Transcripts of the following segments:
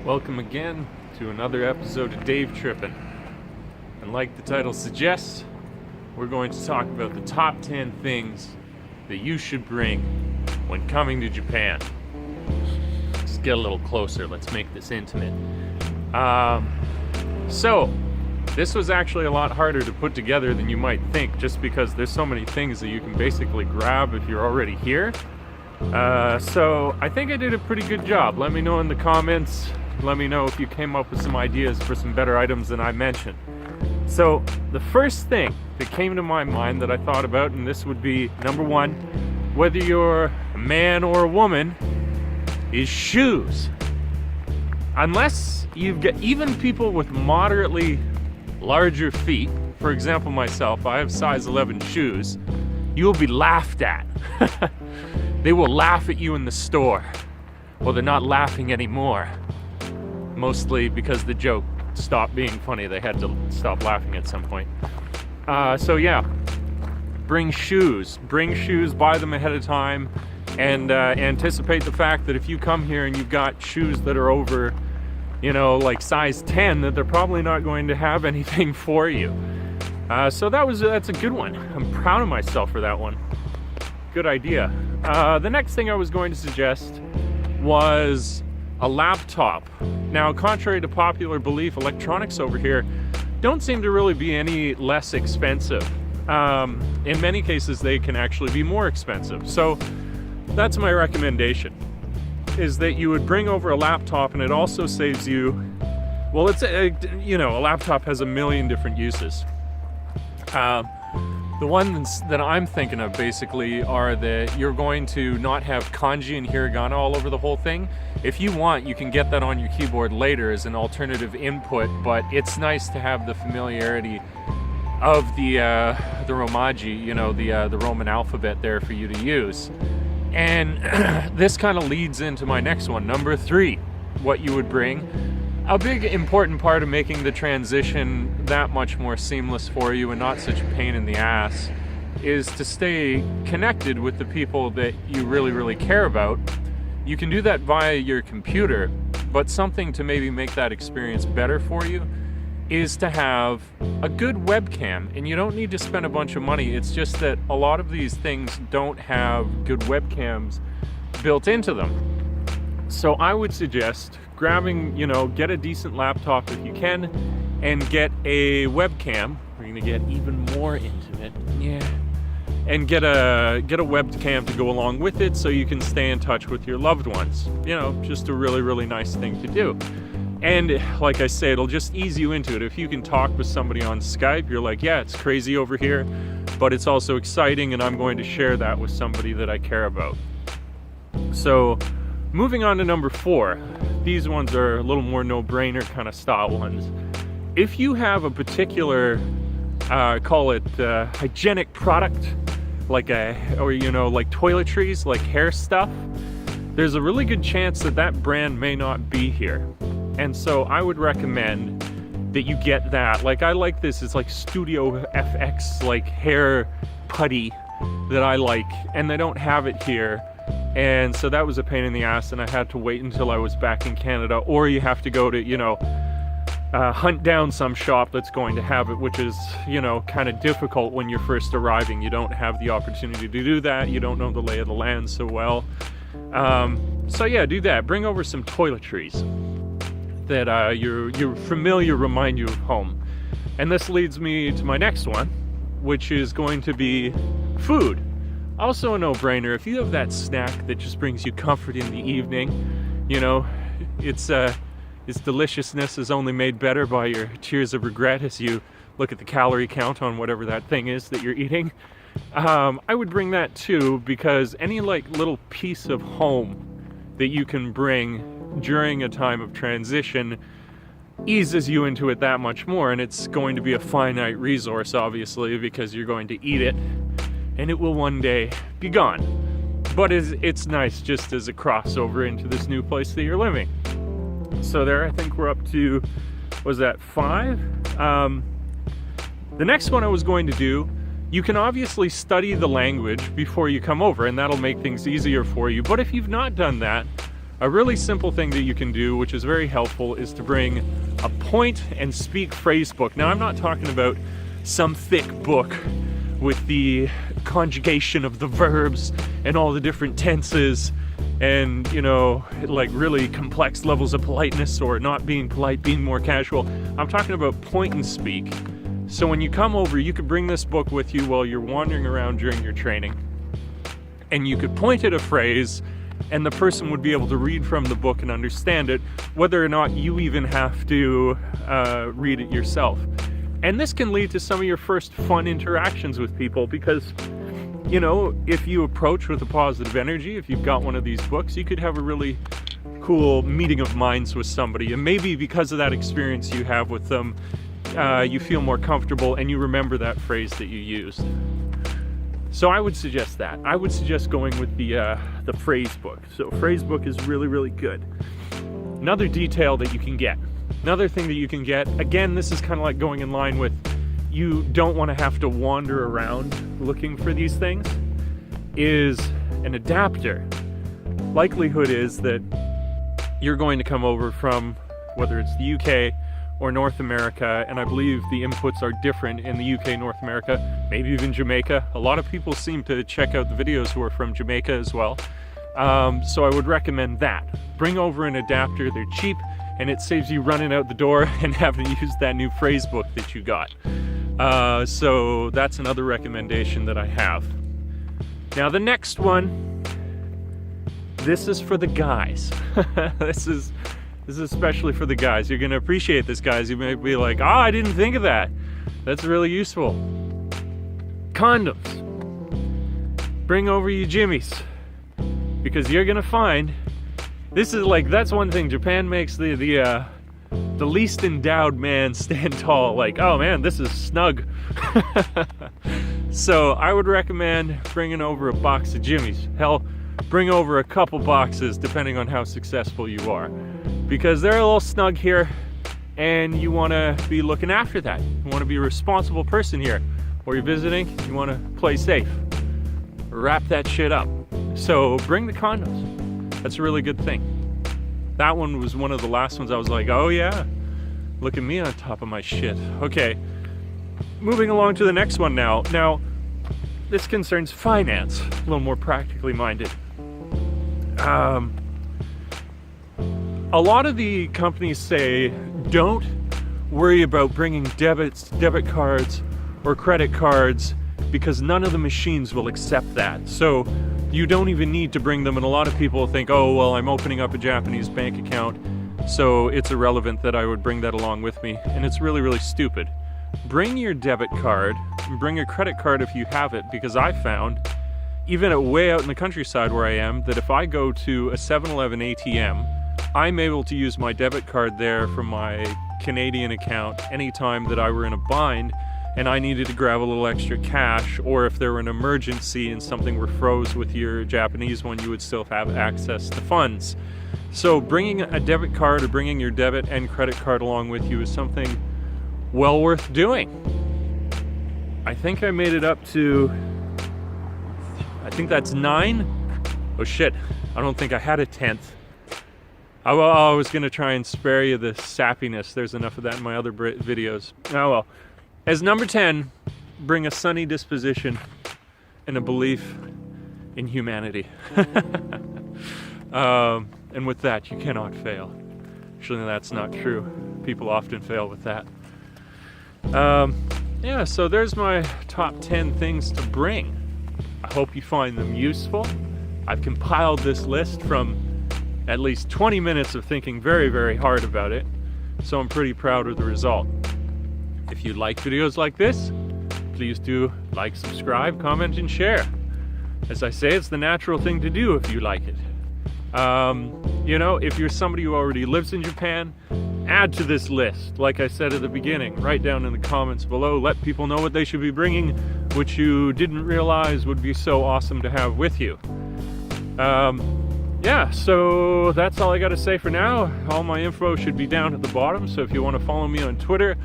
Welcome again to another episode of Dave Trippin'. And like the title suggests, we're going to talk about the top 10 things that you should bring when coming to Japan. Let's get a little closer. Let's make this intimate. So, this was actually a lot harder to put together than you might think, just because there's so many things that you can basically grab if you're already here. So I think I did a pretty good job. Let me know in the comments. Let me know if you came up with some ideas for some better items than I mentioned. So the first thing that came to my mind that I thought about, and this would be number one, whether you're a man or a woman, is shoes. Unless you've got even people with moderately larger feet, for example myself, I have size 11 shoes, you'll be laughed at. They will laugh at you in the store. Well, they're not laughing anymore. Mostly because the joke stopped being funny. They had to stop laughing at some point. So yeah, bring shoes. Bring shoes, buy them ahead of time, and anticipate the fact that if you come here and you've got shoes that are over, like size 10, that they're probably not going to have anything for you. So that's a good one. I'm proud of myself for that one. Good idea. The next thing I was going to suggest was a laptop. Now, contrary to popular belief, electronics over here don't seem to really be any less expensive. In many cases, they can actually be more expensive. So that's my recommendation, is that you would bring over a laptop, and it also saves you, well, a laptop has a million different uses. The ones that I'm thinking of basically are that you're going to not have kanji and hiragana all over the whole thing. If you want, you can get that on your keyboard later as an alternative input, but it's nice to have the familiarity of the Romaji, the Roman alphabet there for you to use. And this kind of leads into my next one, number 3, what you would bring. A big important part of making the transition that much more seamless for you and not such a pain in the ass is to stay connected with the people that you really, really care about. You can do that via your computer, but something to maybe make that experience better for you is to have a good webcam. And you don't need to spend a bunch of money. It's just that a lot of these things don't have good webcams built into them. So I would suggest grabbing, get a decent laptop if you can, and get a webcam. We're gonna get even more into it, yeah. And get a webcam to go along with it, so you can stay in touch with your loved ones. Just a really, really nice thing to do. And like I say, it'll just ease you into it. If you can talk with somebody on Skype, you're like, yeah, it's crazy over here, but it's also exciting, and I'm going to share that with somebody that I care about. So, moving on to number 4. These ones are a little more no-brainer kind of style ones. If you have a particular, call it hygienic product, like toiletries, like hair stuff, there's a really good chance that brand may not be here. And so I would recommend that you get that. Like, I like this, it's like Studio FX, like hair putty that I like, and they don't have it here. And so that was a pain in the ass, and I had to wait until I was back in Canada, or you have to go to, hunt down some shop that's going to have it, which is, kind of difficult when you're first arriving. You don't have the opportunity to do that. You don't know the lay of the land so well. So yeah, do that. Bring over some toiletries that you're familiar, remind you of home. And this leads me to my next one, which is going to be food. Also a no-brainer. If you have that snack that just brings you comfort in the evening, its deliciousness is only made better by your tears of regret as you look at the calorie count on whatever that thing is that you're eating. I would bring that too, because any little piece of home that you can bring during a time of transition eases you into it that much more, and it's going to be a finite resource, obviously, because you're going to eat it and it will one day be gone. But it's nice just as a crossover into this new place that you're living. So there, I think we're up to, was that 5? The next one I was going to do, you can obviously study the language before you come over, and that'll make things easier for you. But if you've not done that, A really simple thing that you can do, which is very helpful, is to bring a point and speak phrase book. Now, I'm not talking about some thick book with the conjugation of the verbs and all the different tenses and, you know, like really complex levels of politeness or not being polite, being more casual. I'm talking about point and speak. So when you come over, you could bring this book with you while you're wandering around during your training, and you could point at a phrase and the person would be able to read from the book and understand it, whether or not you even have to read it yourself. And this can lead to some of your first fun interactions with people because, you know, if you approach with a positive energy, if you've got one of these books, you could have a really cool meeting of minds with somebody. And maybe because of that experience you have with them, you feel more comfortable and you remember that phrase that you used. So I would suggest that. I would suggest going with the phrase book. So phrase book is really, really good. Another detail that you can get. Another thing that you can get, again, this is kind of like going in line with you don't want to have to wander around looking for these things, is an adapter. Likelihood is that you're going to come over from, whether it's the UK or North America, and I believe the inputs are different in the UK, North America, maybe even Jamaica. A lot of people seem to check out the videos who are from Jamaica as well. So I would recommend that. Bring over an adapter, they're cheap, and it saves you running out the door and having to use that new phrase book that you got. So that's another recommendation that I have. Now the next one, this is for the guys. This is especially for the guys. You're gonna appreciate this, guys. You may be like, I didn't think of that. That's really useful. Condoms. Bring over your jimmies, because you're gonna find, this is like, that's one thing, Japan makes the least endowed man stand tall. Like, oh man, this is snug. So I would recommend bringing over a box of jimmies. Hell, bring over a couple boxes depending on how successful you are, because they're a little snug here and you want to be looking after that. You want to be a responsible person here. Or you're visiting, you want to play safe. Wrap that shit up. So bring the condoms. That's a really good thing. That one was one of the last ones I was like, oh yeah, look at me on top of my shit. Okay, moving along to the next one now. Now, this concerns finance, a little more practically minded. A lot of the companies say, don't worry about bringing debit cards or credit cards because none of the machines will accept that. So you don't even need to bring them, and a lot of people think, oh, well, I'm opening up a Japanese bank account, so it's irrelevant that I would bring that along with me, and it's really, really stupid. Bring your debit card, and bring a credit card if you have it, because I found, even way out in the countryside where I am, that if I go to a 7-Eleven ATM, I'm able to use my debit card there from my Canadian account anytime that I were in a bind and I needed to grab a little extra cash, or if there were an emergency and something were froze with your Japanese one, you would still have access to funds. So bringing a debit card or bringing your debit and credit card along with you is something well worth doing. I think I made it up to, I think that's 9. Oh shit, I don't think I had a 10th. I was gonna try and spare you the sappiness. There's enough of that in my other videos. Oh well. As number 10, bring a sunny disposition and a belief in humanity. And with that, you cannot fail. Actually, that's not true. People often fail with that. Yeah, so there's my top 10 things to bring. I hope you find them useful. I've compiled this list from at least 20 minutes of thinking very, very hard about it, so I'm pretty proud of the result. If you like videos like this, please do like, subscribe, comment, and share. As I say, it's the natural thing to do if you like it. You know, if you're somebody who already lives in Japan, add to this list. Like I said at the beginning, write down in the comments below, let people know what they should be bringing, which you didn't realize would be so awesome to have with you. Yeah, so that's all I got to say for now. All my info should be down at the bottom, so if you want to follow me on Twitter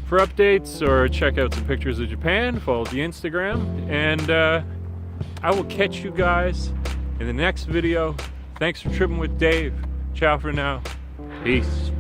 for updates or check out some pictures of Japan, follow the Instagram, and I will catch you guys in the next video. Thanks for tripping with Dave. Ciao for now. Peace.